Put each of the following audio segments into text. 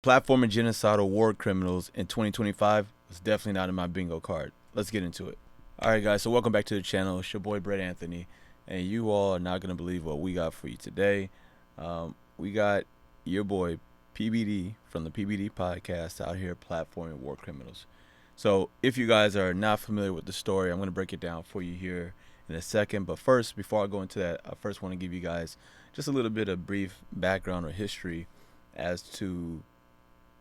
Platforming genocidal war criminals in 2025 was definitely not in my bingo card. Let's get into it. All right, guys, so welcome back to the channel. It's your boy, Brett Anthony, and you all are not going to believe what we got for you today. We got your boy, PBD, from the PBD Podcast out here platforming war criminals. So if you guys are not familiar with the story, I'm going to break it down for you here in a second. But first, before I go into that, I first want to give you guys just a little bit of brief background or history as to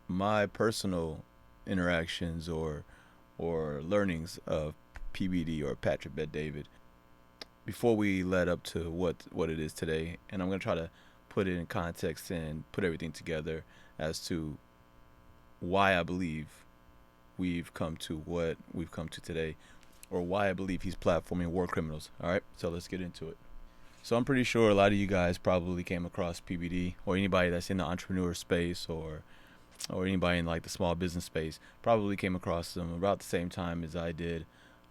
my personal interactions or learnings of PBD or Patrick Bet David before we led up to what it is today. And I'm going to try to put it in context and put everything together as to why I believe we've come to what we've come to today, or why I believe he's platforming war criminals. All right, so let's get into it. So I'm pretty sure a lot of you guys probably came across PBD, or anybody that's in the entrepreneur space or anybody in like the small business space probably came across them about the same time as I did,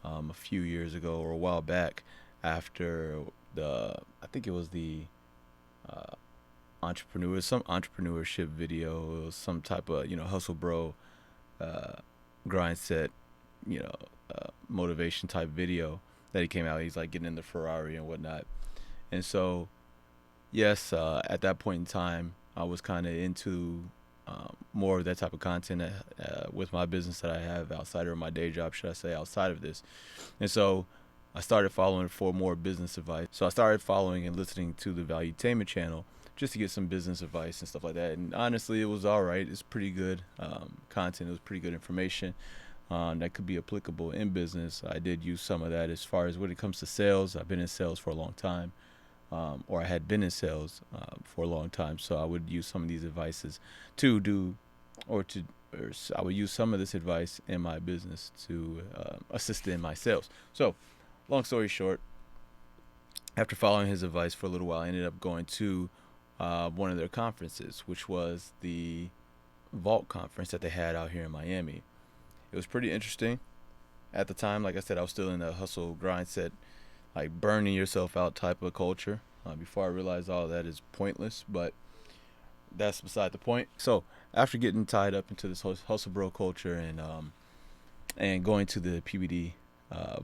a few years ago or a while back, after I think it was the some entrepreneurship video. It was some type of hustle bro, grind set, motivation type video that he came out. He's like getting in the Ferrari and whatnot, and so yes, at that point in time, I was kind of into more of that type of content with my business that I have outside of my day job, should I say, outside of this. And so I started following for more business advice. So I started following and listening to the Valuetainment channel just to get some business advice and stuff like that. And honestly, it was all right. It's pretty good content. It was pretty good information that could be applicable in business. I did use some of that as far as when it comes to sales. I've been in sales for a long time. Or I had been in sales for a long time, so I would use some of these advices to do, I would use some of this advice in my business to assist in my sales. So, long story short, after following his advice for a little while, I ended up going to one of their conferences, which was the Vault conference that they had out here in Miami. It was pretty interesting at the time. Like I said, I was still in the hustle grind set, like burning yourself out type of culture, before I realized all that is pointless, but that's beside the point. So after getting tied up into this hustle bro culture and going to the PBD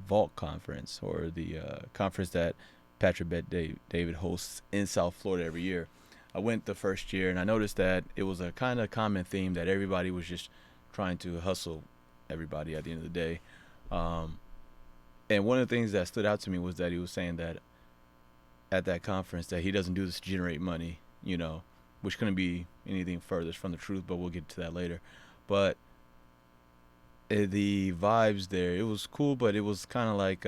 Vault conference, or the conference that Patrick Bet David hosts in South Florida every year, I went the first year, and I noticed that it was a kind of common theme that everybody was just trying to hustle everybody at the end of the day. And one of the things that stood out to me was that he was saying that at that conference that he doesn't do this to generate money, which couldn't be anything furthest from the truth, but we'll get to that later. But the vibes there, it was cool, but it was kind of like,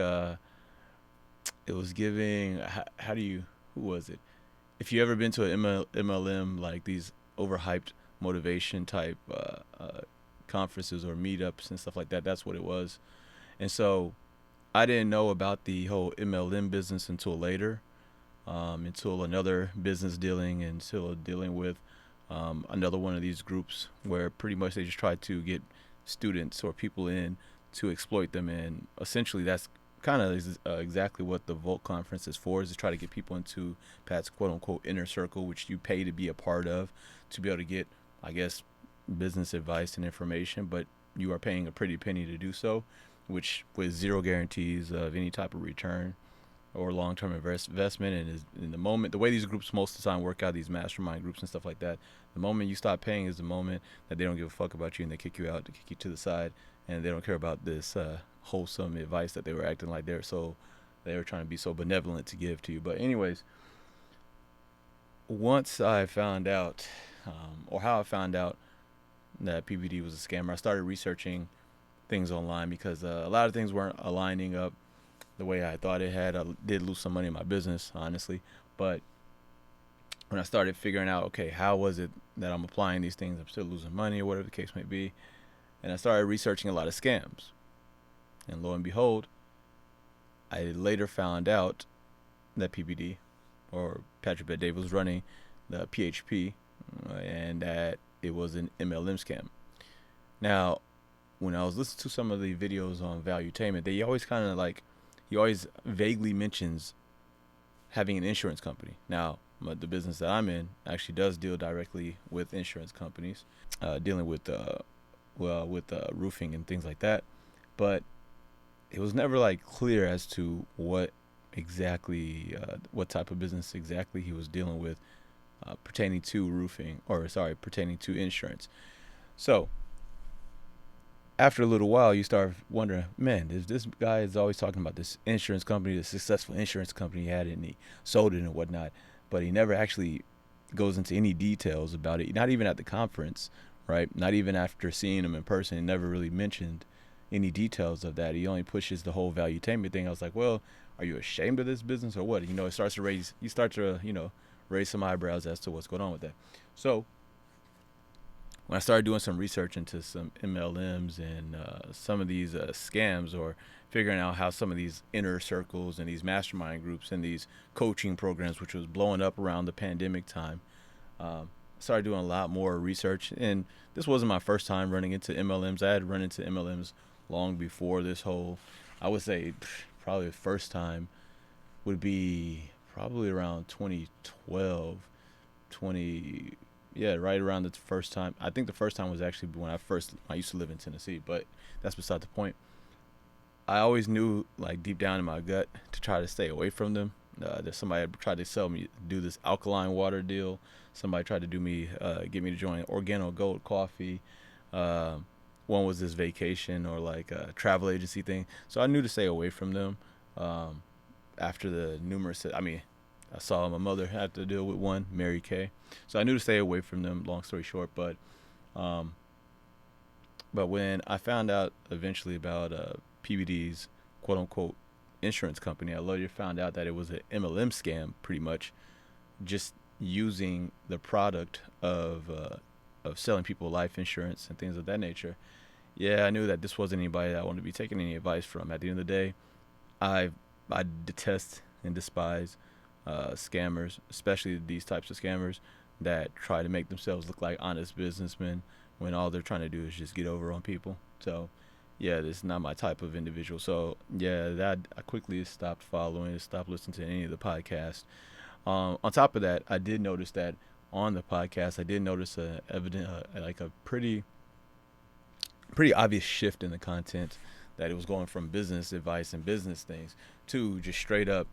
it was giving, who was it? If you ever been to an MLM, like these overhyped motivation type conferences or meetups and stuff like that, that's what it was. And so I didn't know about the whole MLM business until later, until another business until dealing with another one of these groups where pretty much they just try to get students or people in to exploit them. And essentially that's kind of exactly what the Volt conference is for, is to try to get people into Pat's quote unquote inner circle, which you pay to be a part of, to be able to get, I guess, business advice and information, but you are paying a pretty penny to do so, which with zero guarantees of any type of return or long-term investment. And is in the moment, the way these groups most of the time work out, these mastermind groups and stuff like that, the moment you stop paying is the moment that they don't give a fuck about you and they kick you out, to kick you to the side, and they don't care about this wholesome advice that they were acting like they were trying to be so benevolent to give to you. But anyways, once I found out, or how I found out that PBD was a scammer, I started researching things online, because a lot of things weren't aligning up the way I thought it had. I did lose some money in my business, honestly, but when I started figuring out, okay, how was it that I'm applying these things, I'm still losing money, or whatever the case may be, and I started researching a lot of scams, and lo and behold, I later found out that PBD, or Patrick Bet David, was running the PHP, and that it was an MLM scam. Now, when I was listening to some of the videos on Valuetainment, they always he always vaguely mentions having an insurance company. Now, but the business that I'm in actually does deal directly with insurance companies, dealing with roofing and things like that. But it was never like clear as to what type of business exactly he was dealing with, pertaining to roofing, or sorry, pertaining to insurance. So after a little while, you start wondering, man, this guy is always talking about this insurance company, the successful insurance company he had, and he sold it and whatnot, but he never actually goes into any details about it. Not even at the conference, right? Not even after seeing him in person, he never really mentioned any details of that. He only pushes the whole valuetainment thing. I was like, well, are you ashamed of this business or what? It starts to raise some eyebrows as to what's going on with that. So when I started doing some research into some MLMs and some of these scams, or figuring out how some of these inner circles and these mastermind groups and these coaching programs, which was blowing up around the pandemic time, started doing a lot more research. And this wasn't my first time running into MLMs. I had run into MLMs long before this whole, I would say probably the first time would be probably around 2012, right around the first time. I think the first time was actually when I used to live in Tennessee, but that's beside the point. I always knew, like, deep down in my gut, to try to stay away from them. There's somebody had tried to sell me, do this alkaline water deal. Somebody tried to get me to join Organo Gold Coffee. One was this vacation or like a travel agency thing. So I knew to stay away from them. After the numerous, I saw my mother have to deal with one, Mary Kay. So I knew to stay away from them, long story short. But when I found out eventually about PBD's quote unquote insurance company, I later found out that it was an MLM scam, pretty much, just using the product of selling people life insurance and things of that nature. Yeah, I knew that this wasn't anybody that I wanted to be taking any advice from. At the end of the day, I detest and despise scammers, especially these types of scammers that try to make themselves look like honest businessmen when all they're trying to do is just get over on people. So yeah, this is not my type of individual. So yeah, that I quickly stopped following, stopped listening to any of the podcasts. On top of that, I did notice that on the podcast, I did notice a pretty obvious shift in the content, that it was going from business advice and business things to just straight up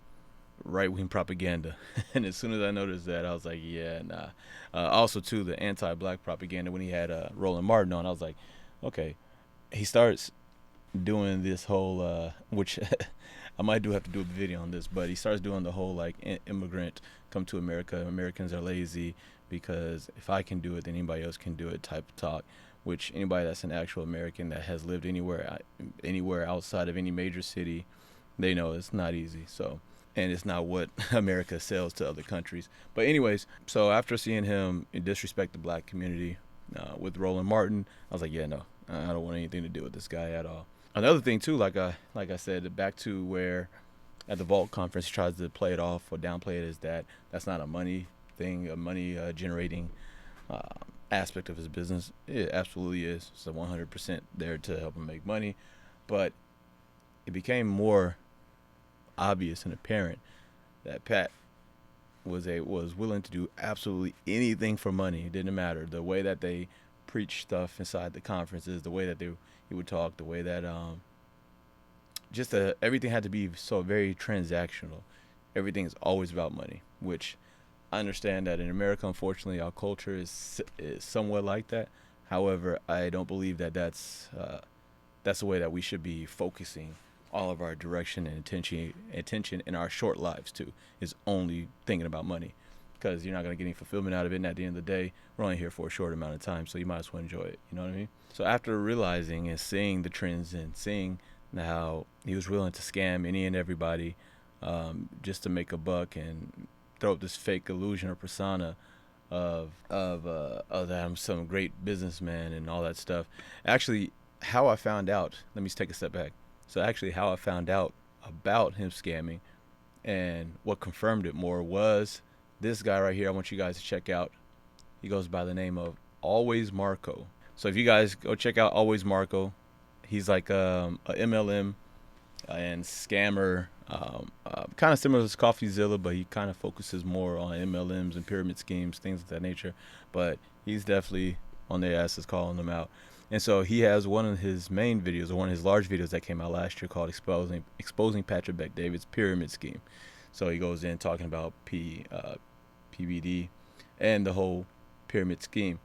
right-wing propaganda. And as soon as I noticed that, I was like, yeah, nah. Also, too, the anti-black propaganda when he had Roland Martin on, I was like, okay. He starts doing this whole, which I might do have to do a video on this, but he starts doing the whole, like, immigrant come to America, Americans are lazy because if I can do it, then anybody else can do it type of talk, which anybody that's an actual American that has lived anywhere outside of any major city, they know it's not easy. So, and it's not what America sells to other countries. But anyways, so after seeing him disrespect the black community with Roland Martin, I was like, yeah, no, I don't want anything to do with this guy at all. Another thing too, like I said, back to where at the Vault conference he tries to play it off or downplay it, is that's not a money thing, a money generating aspect of his business. It absolutely is. It's 100% there to help him make money, but it became more obvious and apparent that Pat was willing to do absolutely anything for money. It didn't matter the way that they preach stuff inside the conferences, the way that he would talk, the way that everything had to be so very transactional. Everything is always about money, which I understand that in America, unfortunately, our culture is somewhat like that. However, I don't believe that that's the way that we should be focusing all of our direction and attention in our short lives too, is only thinking about money, because you're not going to get any fulfillment out of it. And at the end of the day, we're only here for a short amount of time, so you might as well enjoy it. You know what I mean? So after realizing and seeing the trends and seeing how he was willing to scam any and everybody just to make a buck and throw up this fake illusion or persona of that I'm some great businessman and all that stuff. Actually, how I found out, let me take a step back. So actually how I found out about him scamming and what confirmed it more was this guy right here. I want you guys to check out. He goes by the name of Always Marco. So if you guys go check out Always Marco, he's like a MLM and scammer Kind of similar to CoffeeZilla, but he kind of focuses more on MLMs and pyramid schemes, things of that nature. But he's definitely on their asses calling them out. And so he has one of his main videos, or one of his large videos that came out last year, called exposing Patrick Bet-David's pyramid scheme. So he goes in talking about PBD and the whole pyramid scheme.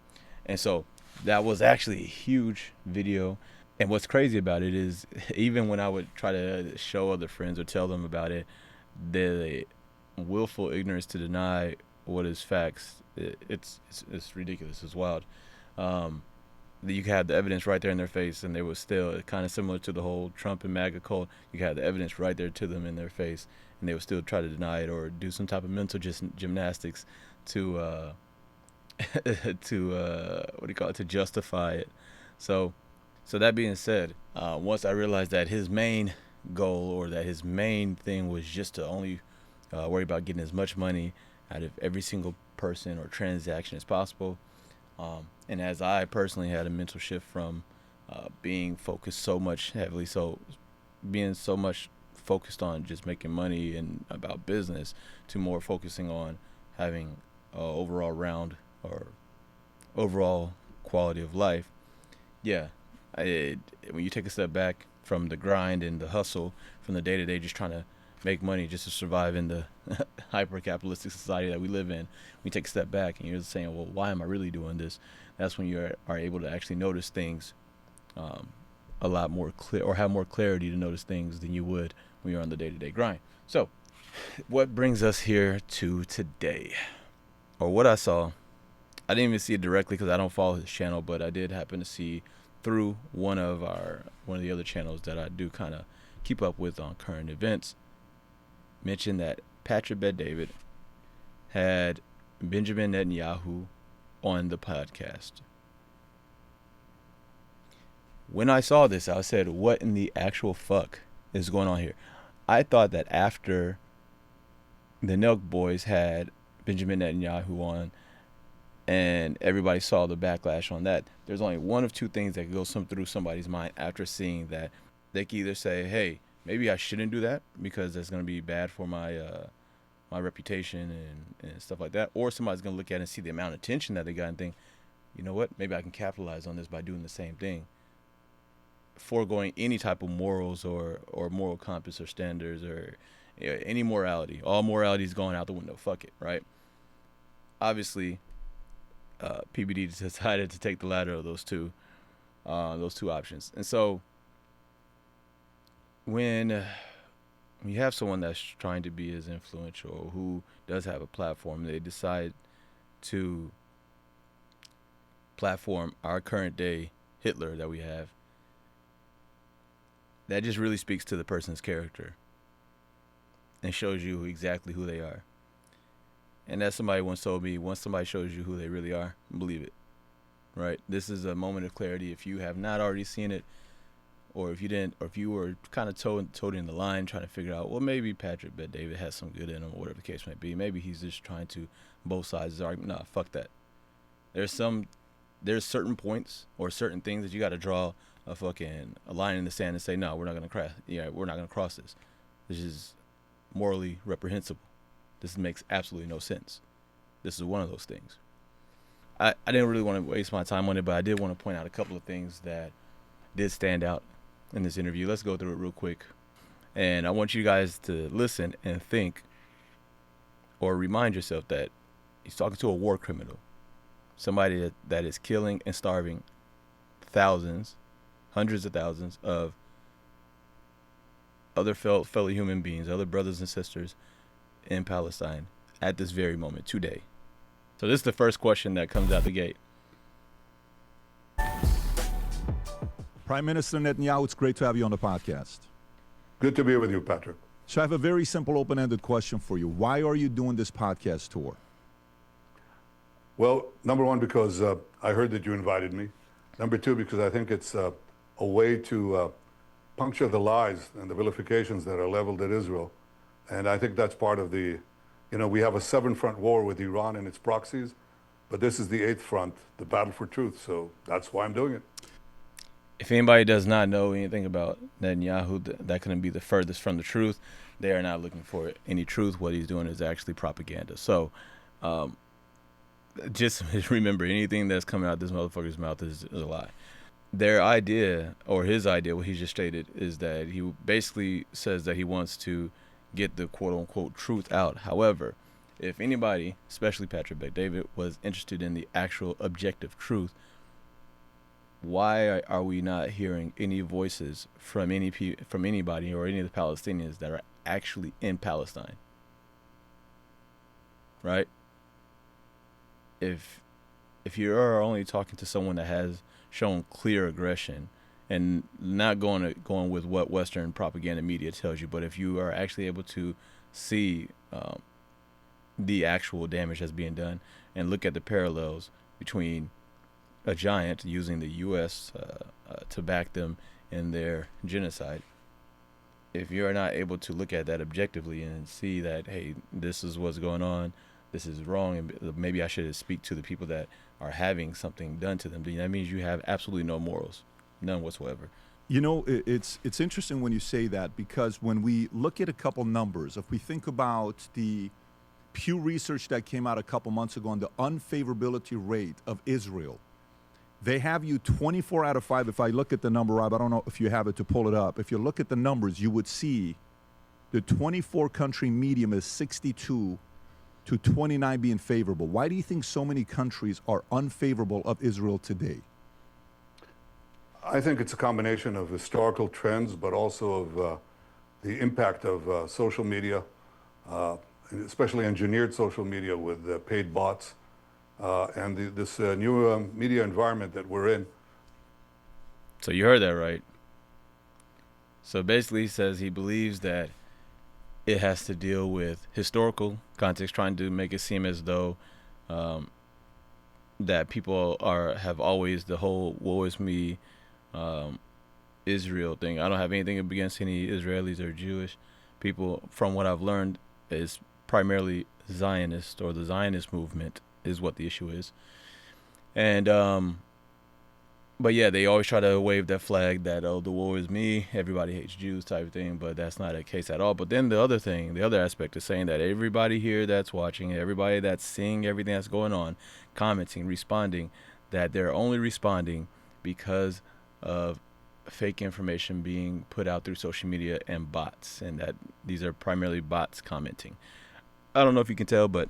And so that was actually a huge video. And what's crazy about it is, even when I would try to show other friends or tell them about it, the willful ignorance to deny what is facts, it's ridiculous. It's wild. You could have the evidence right there in their face, and they were still kind of similar to the whole Trump and MAGA cult. You could have the evidence right there to them in their face, and they would still try to deny it or do some type of mental gymnastics to to justify it. So that being said, once I realized that his main goal, or that his main thing, was just to only worry about getting as much money out of every single person or transaction as possible. And as I personally had a mental shift from being focused so much heavily, being so much focused on just making money and about business, to more focusing on having overall quality of life. Yeah, when you take a step back from the grind and the hustle, from the day-to-day, just trying to make money just to survive in the hyper-capitalistic society that we live in, we take a step back and you're saying, well, why am I really doing this? That's when you are able to actually notice things a lot more clear, or have more clarity to notice things than you would when you're on the day-to-day grind. So what brings us here to today, or what I saw, I didn't even see it directly because I don't follow his channel, but I did happen to see through one of the other channels that I do kind of keep up with on current events, mention that Patrick Bet-David had Benjamin Netanyahu on the podcast. When I saw this, I said, what in the actual fuck is going on here? I thought that after the Nelk boys had Benjamin Netanyahu on, and everybody saw the backlash on that, there's only one of two things that could go through somebody's mind after seeing that. They can either say, hey, maybe I shouldn't do that because that's going to be bad for my reputation and stuff like that. Or somebody's going to look at it and see the amount of attention that they got and think, you know what, maybe I can capitalize on this by doing the same thing, foregoing any type of morals or moral compass or standards or any morality. All morality is going out the window. Fuck it, right? Obviously, PBD decided to take the latter of those two options. And so when you have someone that's trying to be as influential, or who does have a platform, they decide to platform our current day Hitler that we have, that just really speaks to the person's character and shows you exactly who they are. And as somebody once told me, once somebody shows you who they really are, believe it, right? This is a moment of clarity. If you have not already seen it, or if you didn't, or if you were kind of toting the line, trying to figure out, well, maybe Patrick Bet-David has some good in him, or whatever the case might be. Maybe he's just trying to both sides of his argument. Nah, fuck that. There's certain points or certain things that you got to draw a line in the sand and say, no, we're not gonna cross this. This is morally reprehensible. This makes absolutely no sense. This is one of those things. I didn't really want to waste my time on it, but I did want to point out a couple of things that did stand out in this interview. Let's go through it real quick. And I want you guys to listen and think, or remind yourself that he's talking to a war criminal, somebody that is killing and starving thousands, hundreds of thousands of other fellow human beings, other brothers and sisters in Palestine at this very moment, today. So this is the first question that comes out the gate. Prime Minister Netanyahu, it's great to have you on the podcast. Good to be with you, Patrick. So I have a very simple, open-ended question for you. Why are you doing this podcast tour? Well, number one, because I heard that you invited me. Number two, because I think it's a way to puncture the lies and the vilifications that are leveled at Israel. And I think that's part of we have a 7-front war with Iran and its proxies, but this is the 8th front, the battle for truth. So that's why I'm doing it. If anybody does not know anything about Netanyahu, that couldn't be the furthest from the truth. They are not looking for any truth. What he's doing is actually propaganda. So, um, just remember, anything that's coming out of this motherfucker's mouth is a lie. Their idea, or his idea, what he just stated, is that he basically says that he wants to get the quote unquote truth out. However, if anybody, especially Patrick Bet-David, was interested in the actual objective truth, why are we not hearing any voices from from anybody or any of the Palestinians that are actually in Palestine? Right? If you are only talking to someone that has shown clear aggression and not going with what Western propaganda media tells you, but if you are actually able to see the actual damage that's being done and look at the parallels between a giant using the U.S. To back them in their genocide, if you're not able to look at that objectively and see that, hey, this is what's going on, this is wrong, and maybe I should speak to the people that are having something done to them, then that means you have absolutely no morals, none whatsoever. You know, it's interesting when you say that, because when we look at a couple numbers, if we think about the Pew Research that came out a couple months ago on the unfavorability rate of Israel, they have you 24 out of 5. If I look at the number, Rob, I don't know if you have it to pull it up. If you look at the numbers, you would see the 24 country medium is 62 to 29 being favorable. Why do you think so many countries are unfavorable of Israel today? I think it's a combination of historical trends, but also of the impact of social media, especially engineered social media with paid bots, and this new media environment that we're in. So you heard that right. So basically he says he believes that it has to deal with historical context, trying to make it seem as though that people have always the whole woe is me Israel thing. I don't have anything against any Israelis or Jewish people. From what I've learned, is primarily Zionist, or the Zionist movement is what the issue is. And but yeah, they always try to wave that flag that, oh, the war is me, everybody hates Jews type of thing, but that's not the case at all. But then the other aspect is saying that everybody here that's watching, everybody that's seeing everything that's going on, commenting, responding, that they're only responding because of fake information being put out through social media and bots, and that these are primarily bots commenting. I don't know if you can tell, but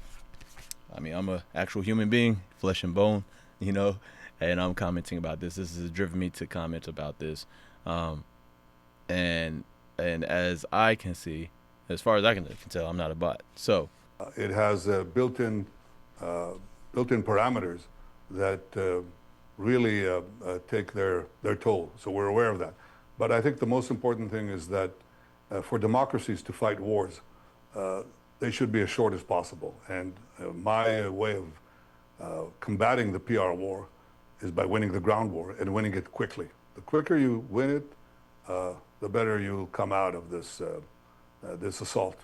I mean, I'm an actual human being, flesh and bone, you know, and I'm commenting about this. This has driven me to comment about this. And as I can see, as far as I can tell, I'm not a bot. So it has built-in parameters that really take their toll. So we're aware of that. But I think the most important thing is that for democracies to fight wars, they should be as short as possible. And my way of combating the PR war is by winning the ground war and winning it quickly. The quicker you win it, the better you'll come out of this assault.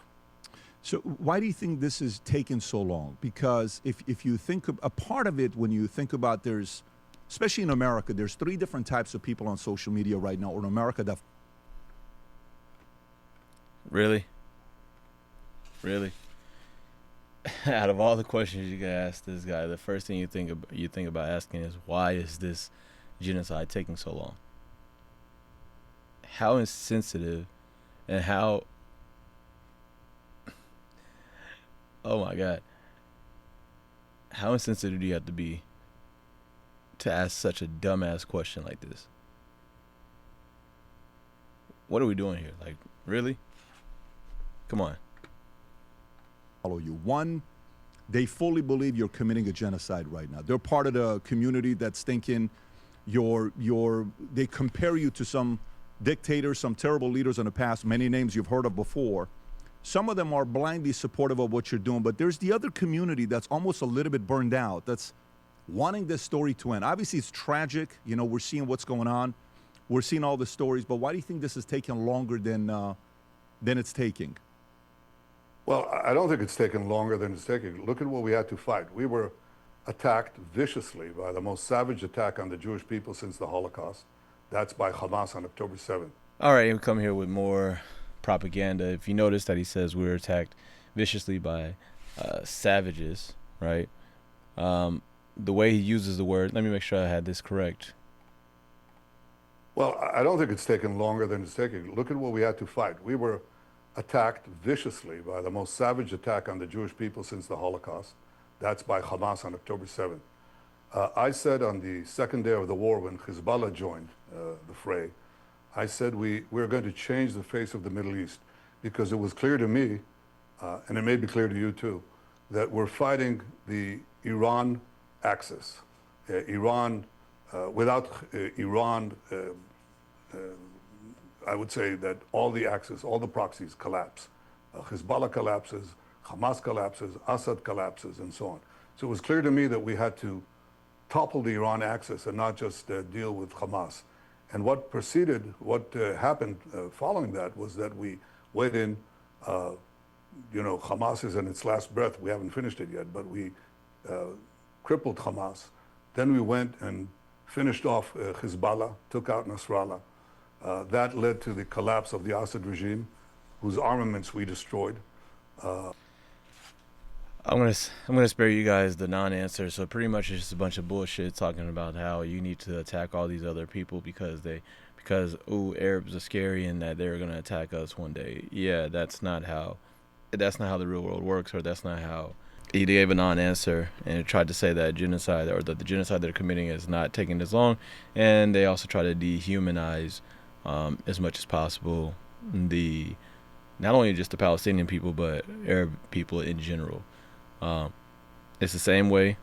So why do you think this has taken so long? Because if you think of a part of it, when you think about there's, especially in America, there's 3 different types of people on social media right now in America that... Really? Out of all the questions you can ask this guy, the first thing you think about asking is, why is this genocide taking so long? How insensitive and how, oh my God, how insensitive do you have to be to ask such a dumbass question like this? What are we doing here? Like, really? Come on. Follow you. One, they fully believe you're committing a genocide right now. They're part of the community that's thinking they compare you to some dictators, some terrible leaders in the past, many names you've heard of before. Some of them are blindly supportive of what you're doing, but there's the other community that's almost a little bit burned out, that's wanting this story to end. Obviously, it's tragic. You know, we're seeing what's going on. We're seeing all the stories, but why do you think this is taking longer than it's taking? Well, I don't think it's taken longer than it's taking. Look at what we had to fight. We were attacked viciously by the most savage attack on the Jewish people since the Holocaust. That's by Hamas on October 7th. All right, we come here with more propaganda. If you notice that he says we were attacked viciously by savages, right? The way he uses the word, let me make sure I had this correct. Well, I don't think it's taken longer than it's taking. Look at what we had to fight. We were attacked viciously by the most savage attack on the Jewish people since the Holocaust. That's by Hamas on October 7th. I said on the second day of the war when Hezbollah joined the fray, I said we're going to change the face of the Middle East because it was clear to me, and it may be clear to you too, that we're fighting the Iran axis. Without Iran, I would say that all the axes, all the proxies collapse. Hezbollah collapses, Hamas collapses, Assad collapses, and so on. So it was clear to me that we had to topple the Iran axis and not just deal with Hamas. And what happened following that was that we went in, Hamas is in its last breath. We haven't finished it yet, but we crippled Hamas. Then we went and finished off Hezbollah, took out Nasrallah. That led to the collapse of the Assad regime, whose armaments we destroyed. I'm gonna spare you guys the non-answer. So pretty much it's just a bunch of bullshit talking about how you need to attack all these other people because Arabs are scary and that they're gonna attack us one day. Yeah, that's not how the real world works, or that's not how. He gave a non-answer and tried to say that genocide or that the genocide they're committing is not taking this long, and they also try to dehumanize as much as possible not only just the Palestinian people but Arab people in general. It's the same way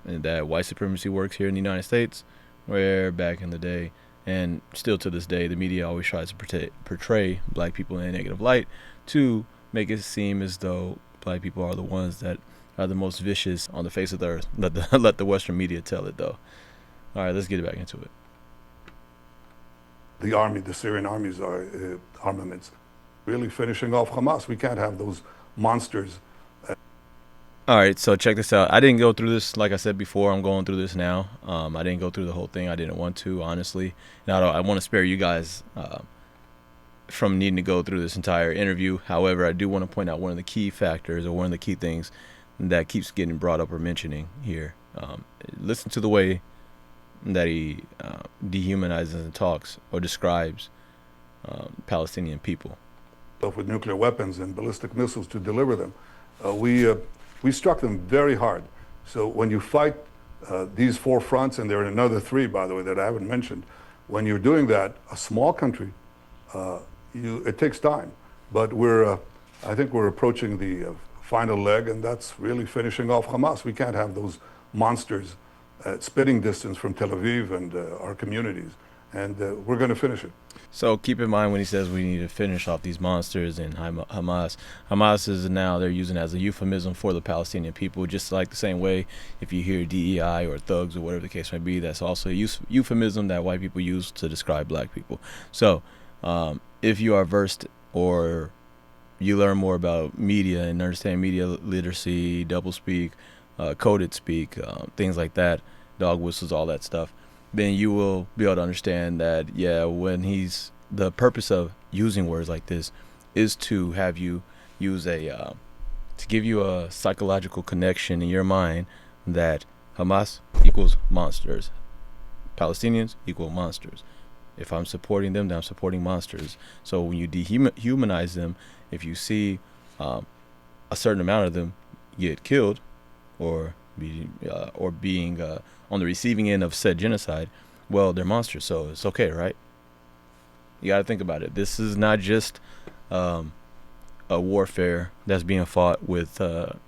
that white supremacy works here in the United States, where back in the day and still to this day the media always tries to portray black people in a negative light to make it seem as though black people are the ones that are the most vicious on the face of the earth. Let the Western media tell it, though. All right, let's get back into it. The Syrian army's armaments, really finishing off Hamas. We can't have those monsters. All right, so check this out. I didn't go through this, like I said before. I'm going through this now. I didn't go through the whole thing. I didn't want to, honestly. Now, I want to spare you guys from needing to go through this entire interview. However, I do want to point out one of the key factors or one of the key things that keeps getting brought up or mentioning here. Listen to the way that he dehumanizes and talks or describes Palestinian people. With nuclear weapons and ballistic missiles to deliver them. We struck them very hard. So when you fight these four fronts, and there are another three, by the way, that I haven't mentioned, when you're doing that, a small country, it takes time. But I think we're approaching the final leg, and that's really finishing off Hamas. We can't have those monsters at spitting distance from Tel Aviv and our communities, and we're going to finish it. So keep in mind when he says we need to finish off these monsters and Hamas is now they're using it as a euphemism for the Palestinian people, just like the same way if you hear DEI or thugs or whatever the case may be, that's also a euphemism that white people use to describe black people. So if you are versed or you learn more about media and understand media literacy, doublespeak, coded speak, things like that, dog whistles, all that stuff, then you will be able to understand that, when the purpose of using words like this is to have you use to give you a psychological connection in your mind that Hamas equals monsters, Palestinians equal monsters. If I'm supporting them, then I'm supporting monsters. So when you dehumanize them, if you see a certain amount of them get killed or being on the receiving end of said genocide, well, they're monsters, so it's okay, right? You got to think about it. This is not just a warfare that's being fought with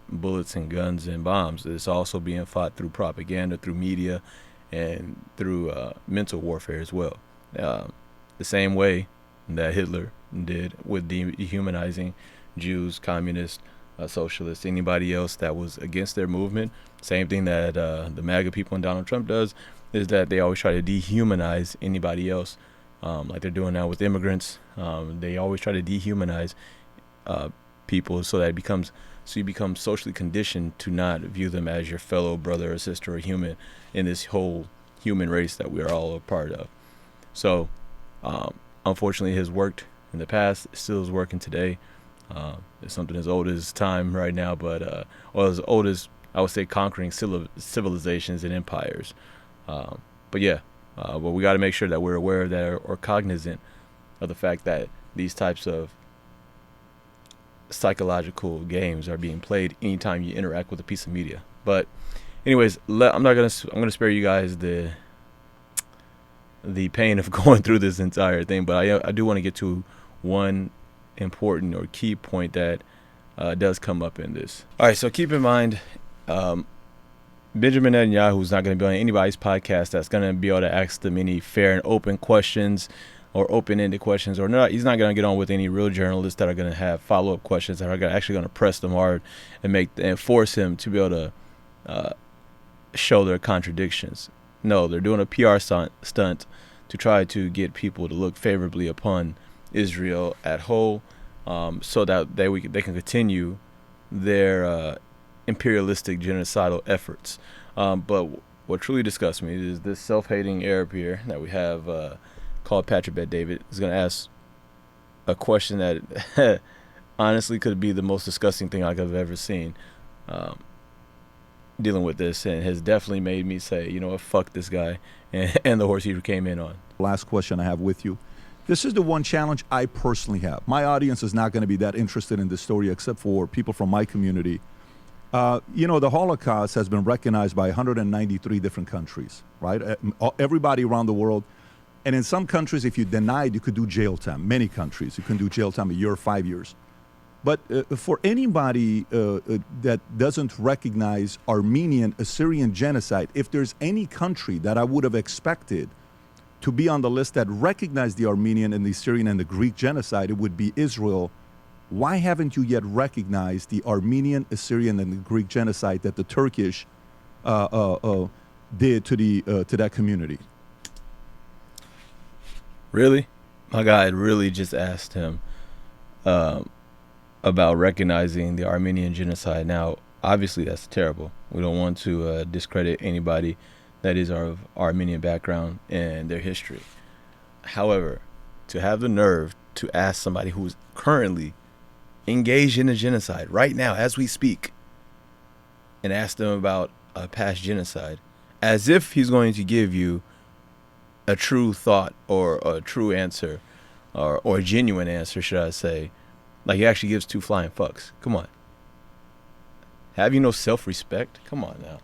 bullets and guns and bombs. It's also being fought through propaganda, through media, and through mental warfare as well. The same way that Hitler did with dehumanizing Jews, communists, socialists, anybody else that was against their movement. Same thing that the MAGA people and Donald Trump does is that they always try to dehumanize anybody else, like they're doing now with immigrants. They always try to dehumanize people so that you become socially conditioned to not view them as your fellow brother or sister or human in this whole human race that we are all a part of. So, unfortunately, it has worked in the past. It still is working today. It's something as old as time right now, but or as old as, I would say, conquering civilizations and empires. But yeah, but we got to make sure that we're aware of that, or cognizant of the fact that these types of psychological games are being played anytime you interact with a piece of media. But anyways, I'm gonna spare you guys the pain of going through this entire thing, but I do want to get to one important or key point that does come up in this. All right, so keep in mind, Benjamin Netanyahu is not going to be on anybody's podcast that's going to be able to ask them any fair and open questions or open-ended questions, or not. He's not going to get on with any real journalists that are going to have follow-up questions that are actually going to press them hard and force him to be able to show their contradictions. No, they're doing a PR stunt to try to get people to look favorably upon Israel at whole, so that they can continue their imperialistic genocidal efforts. But what truly disgusts me is this self-hating Arab here that we have called Patrick Bet David is going to ask a question that honestly could be the most disgusting thing I've ever seen dealing with this, and has definitely made me say, you know what, fuck this guy and the horse he came in on. Last question I have with you. This is the one challenge I personally have. My audience is not going to be that interested in this story except for people from my community. The Holocaust has been recognized by 193 different countries, right? Everybody around the world. And in some countries, if you denied, you could do jail time. Many countries, you can do jail time a year or 5 years. But for anybody that doesn't recognize Armenian Assyrian genocide, if there's any country that I would have expected to be on the list that recognized the Armenian and the Assyrian and the Greek genocide, it would be Israel. Why haven't you yet recognized the Armenian, Assyrian, and the Greek genocide that the Turkish did to that community? Really? My guy had really just asked him about recognizing the Armenian genocide. Now, obviously, that's terrible. We don't want to discredit anybody that is of Armenian background and their history. However, to have the nerve to ask somebody who is currently engaged in a genocide right now as we speak, and ask them about a past genocide, as if he's going to give you a true thought or a true answer, or a genuine answer, should I say. Like, he actually gives two flying fucks. Come on. Have you no self-respect? Come on now.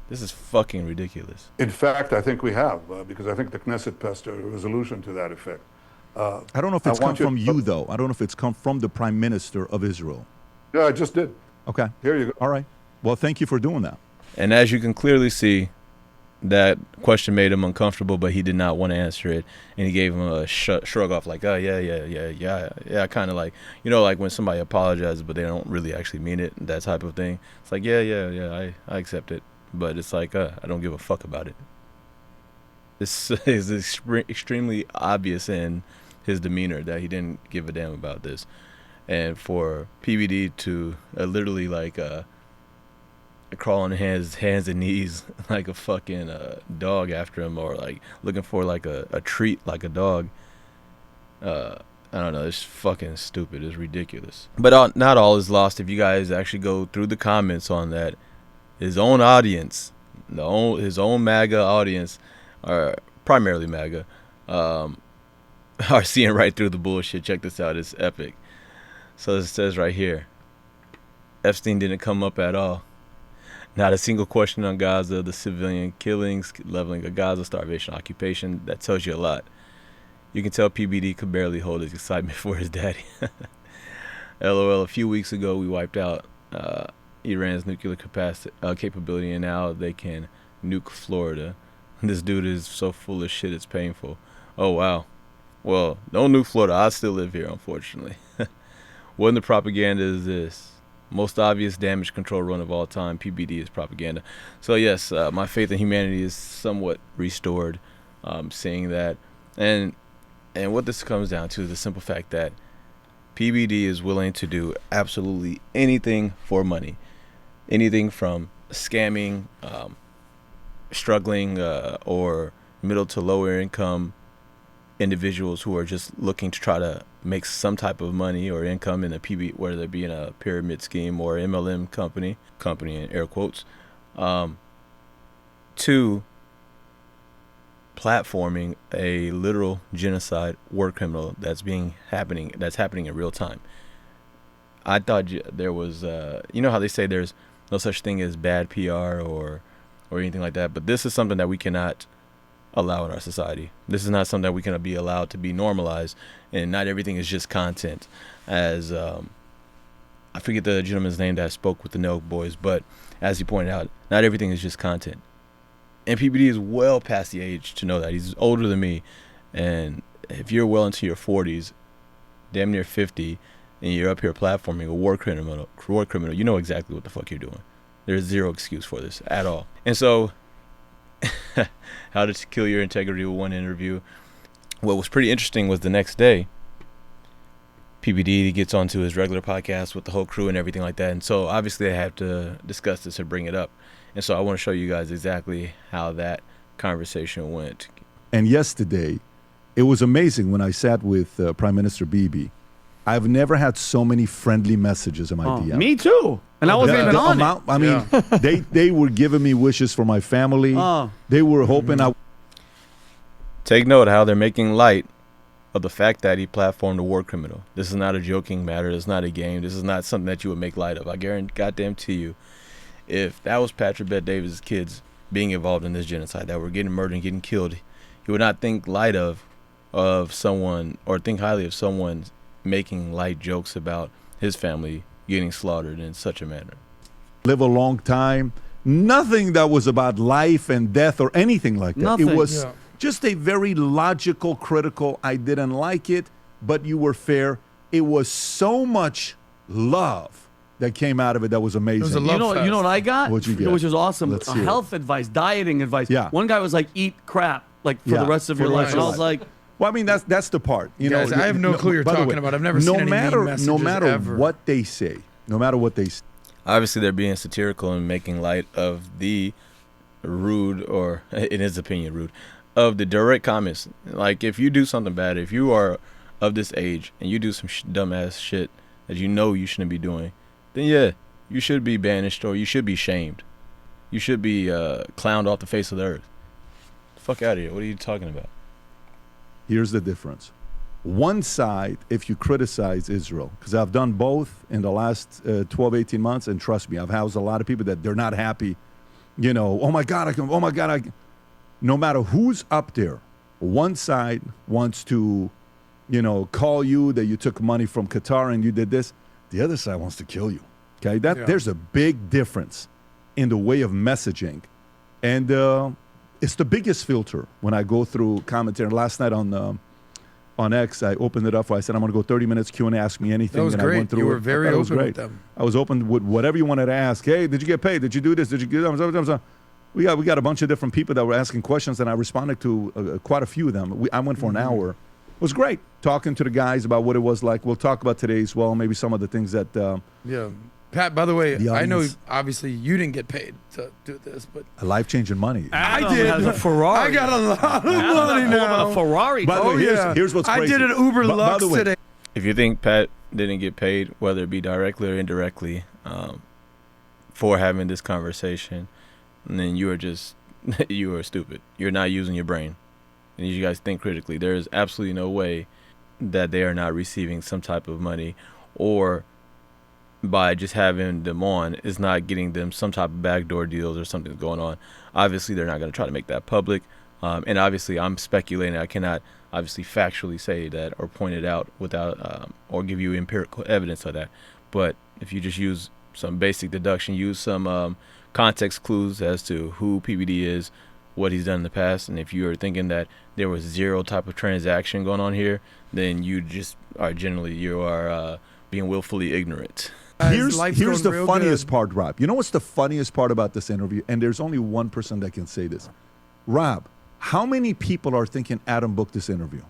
This is fucking ridiculous. In fact, I think we have, because I think the Knesset passed a resolution to that effect. I don't know if it's come from you, though. I don't know if it's come from the Prime Minister of Israel. Yeah, I just did. Okay. Here you go. All right. Well, thank you for doing that. And as you can clearly see, that question made him uncomfortable, but he did not want to answer it, and he gave him a shrug off, like, oh, yeah, kind of like, like when somebody apologizes, but they don't really actually mean it, that type of thing. It's like, yeah, I accept it, but it's like, I don't give a fuck about it. This is extremely obvious in his demeanor that he didn't give a damn about this, and for PBD to literally like crawl on his hands and knees like a fucking dog after him, or like looking for like a treat like a dog. I don't know, it's fucking stupid. It's ridiculous. But not all is lost if you guys actually go through the comments on that. His own audience, his own MAGA audience, or primarily MAGA, are seeing right through the bullshit. Check this out, it's epic. So it says right here, Epstein didn't come up at all. Not a single question on Gaza, the civilian killings, leveling of Gaza, starvation, occupation. That tells you a lot. You can tell PBD could barely hold his excitement for his daddy. LOL, a few weeks ago we wiped out Iran's nuclear capability, and now they can nuke Florida. This dude is so full of shit, it's painful. Oh, wow. Well, don't nuke Florida. I still live here, unfortunately. What in the propaganda is this? Most obvious damage control run of all time. PBD is propaganda. So yes, my faith in humanity is somewhat restored, seeing that. And what this comes down to is the simple fact that PBD is willing to do absolutely anything for money. Anything from scamming, struggling, or middle to lower income individuals who are just looking to try to make some type of money or income in a PB, whether it be in a pyramid scheme or MLM company in air quotes, to platforming a literal genocide war criminal that's happening in real time. I thought there was, you know how they say there's no such thing as bad PR or anything like that, but this is something that we cannot allow in our society. This is not something that we can be allowed to be normalized, and not everything is just content. As I forget the gentleman's name that spoke with the Nelk Boys, but as he pointed out, not everything is just content. And PBD is well past the age to know that. He's older than me, and if you're well into your 40s, damn near 50, and you're up here platforming a war criminal, you know exactly what the fuck you're doing. There's zero excuse for this at all. And so, how to kill your integrity with one interview. What was pretty interesting was the next day, PBD gets onto his regular podcast with the whole crew and everything like that. And so obviously I have to discuss this and bring it up. And so I want to show you guys exactly how that conversation went. And yesterday, it was amazing when I sat with Prime Minister Bibi. I've never had so many friendly messages in my DM. Me too. And I wasn't even on it. I mean, they were giving me wishes for my family. They were hoping I... Take note how they're making light of the fact that he platformed a war criminal. This is not a joking matter. This is not a game. This is not something that you would make light of. I guarantee you, if that was Patrick Bet Davis' kids being involved in this genocide, that were getting murdered and getting killed, he would not think light of someone, or think highly of someone making light jokes about his family getting slaughtered in such a manner. Live a long time. Nothing that was about life and death or anything like that. Nothing. It was just a very logical, critical, I didn't like it, but you were fair. It was so much love that came out of it that was amazing. It was a love fest. You know what I got? What'd you get? Which was awesome. Let's hear it. Health advice, dieting advice. Yeah. One guy was like, eat crap, like for the rest of your life. And I was like, well, I mean, that's the part. You Guys, know, I have no clue you're by the talking way, about. I've never seen any mean messages no matter ever. what they say, Obviously, they're being satirical and making light of the rude, or in his opinion, rude, of the direct comments. Like, if you do something bad, if you are of this age and you do some dumbass shit that you know you shouldn't be doing, then yeah, you should be banished or you should be shamed. You should be clowned off the face of the earth. Fuck out of here. What are you talking about? Here's the difference. One side, if you criticize Israel, because I've done both in the last 12, 18 months, and trust me, I've housed a lot of people that they're not happy. You know, oh my God, no matter who's up there, one side wants to, you know, call you that you took money from Qatar and you did this. The other side wants to kill you. Okay, there's a big difference in the way of messaging. And it's the biggest filter when I go through commentary. Last night on X, I opened it up. I said, I'm going to go 30 minutes Q&A, ask me anything. That was and great. I went through You were it. very open with them. I was open with whatever you wanted to ask. Hey, did you get paid? Did you do this? Did you do that? We got a bunch of different people that were asking questions, and I responded to quite a few of them. I went for an hour. It was great talking to the guys about what it was like. We'll talk about today as well, maybe some of the things that... Pat, by the way, the I know audience- obviously you didn't get paid to do this, but life-changing money. Adam I did. has a Ferrari. I got a lot of money now. A Ferrari. By the way, here's what's crazy. I did an Uber By Lux the way, today. If you think Pat didn't get paid, whether it be directly or indirectly, for having this conversation, then you are just, you are stupid. You're not using your brain. And you guys think critically. There is absolutely no way that they are not receiving some type of money, or by just having them on is not getting them some type of backdoor deals or something's going on. Obviously, they're not going to try to make that public. And obviously, I'm speculating. I cannot obviously factually say that or point it out without or give you empirical evidence of that. But if you just use some basic deduction, use some context clues as to who PBD is, what he's done in the past, and if you are thinking that there was zero type of transaction going on here, then you just are being willfully ignorant. Here's the real funniest good. part, Rob. You know what's the funniest part about this interview? And there's only one person that can say this. Rob, how many people are thinking Adam booked this interview?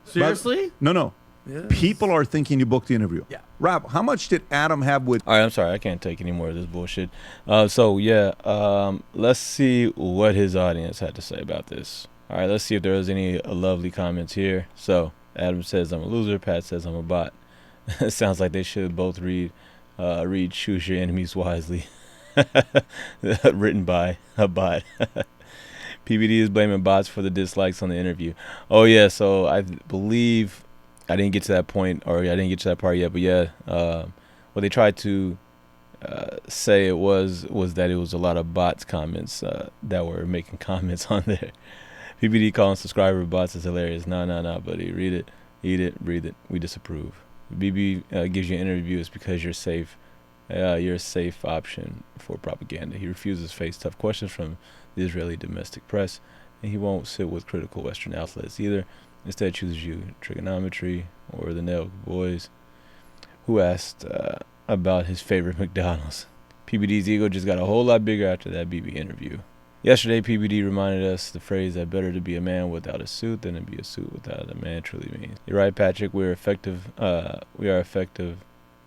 Seriously? No. Yes. People are thinking you booked the interview. Yeah. Rob, how much did Adam have with... All right, I'm sorry. I can't take any more of this bullshit. Let's see what his audience had to say about this. All right, let's see if there was any lovely comments here. So Adam says I'm a loser. Pat says I'm a bot. Sounds like they should both read Choose Your Enemies Wisely. Written by a bot. PBD is blaming bots for the dislikes on the interview. Oh yeah, so I believe I didn't get to that point, or I didn't get to that part yet. But yeah, what they tried to say it was that it was a lot of bots comments that were making comments on there. PBD calling subscriber bots is hilarious. Nah, buddy. Read it, eat it, breathe it. We disapprove. BB gives you an interview is because you're safe. You're a safe option for propaganda. He refuses to face tough questions from the Israeli domestic press, and he won't sit with critical Western outlets either. Instead, chooses you, trigonometry, or the Nail Boys, who asked about his favorite McDonald's. PBD's ego just got a whole lot bigger after that BB interview. Yesterday, PBD reminded us the phrase that better to be a man without a suit than to be a suit without a man truly means. You're right, Patrick. We are effective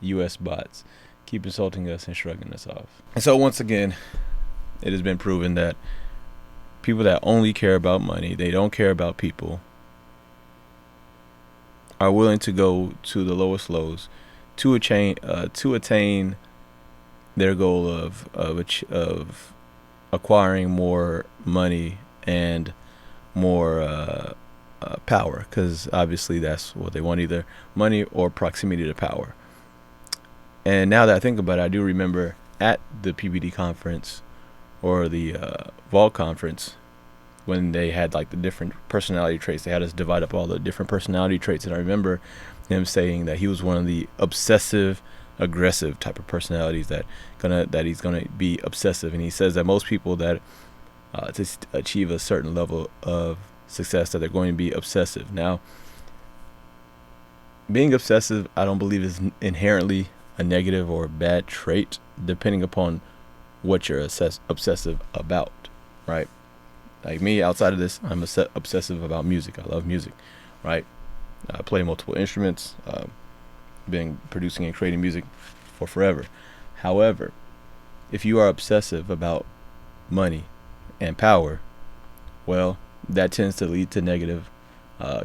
U.S. bots. Keep insulting us and shrugging us off. And so once again, it has been proven that people that only care about money, they don't care about people, are willing to go to the lowest lows to attain their goal of acquiring more money and more power, because obviously that's what they want, either money or proximity to power. And now that I think about it, I do remember at the PBD conference or the Vault conference when they had like the different personality traits. They had us divide up all the different personality traits, and I remember him saying that he was one of the obsessive aggressive type of personalities that he's gonna be obsessive. And he says that most people that to achieve a certain level of success, that they're going to be obsessive. Now, being obsessive, I don't believe is inherently a negative or a bad trait, depending upon what you're obsessive about, right? Like me, outside of this, I'm obsessive about music. I love music, right? I play multiple instruments, been producing and creating music for forever. However, if you are obsessive about money and power, well, that tends to lead to negative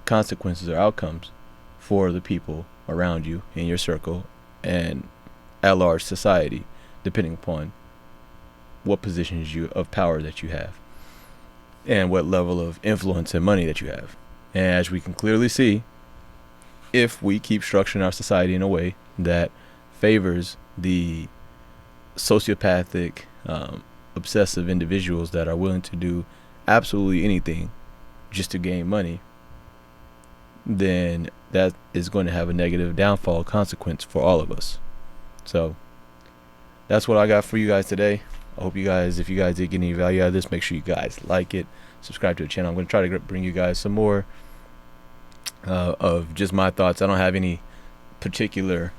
consequences or outcomes for the people around you in your circle and at large society, depending upon what positions you of power that you have and what level of influence and money that you have. And as we can clearly see, if we keep structuring our society in a way that favors the sociopathic, obsessive individuals that are willing to do absolutely anything just to gain money, then that is going to have a negative downfall consequence for all of us. So that's what I got for you guys today. I hope you guys, if you guys did get any value out of this, make sure you guys like it, subscribe to the channel. I'm going to try to bring you guys some more of just my thoughts. I don't have any particular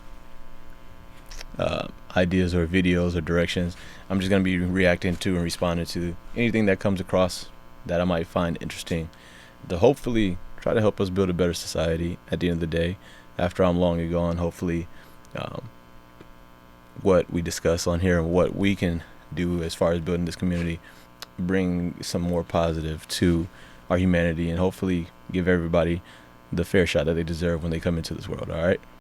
ideas or videos or directions. I'm just going to be reacting to and responding to anything that comes across that I might find interesting to hopefully try to help us build a better society at the end of the day. After I'm long and gone, hopefully what we discuss on here and what we can do as far as building this community bring some more positive to our humanity and hopefully give everybody the fair shot that they deserve when they come into this world. All right.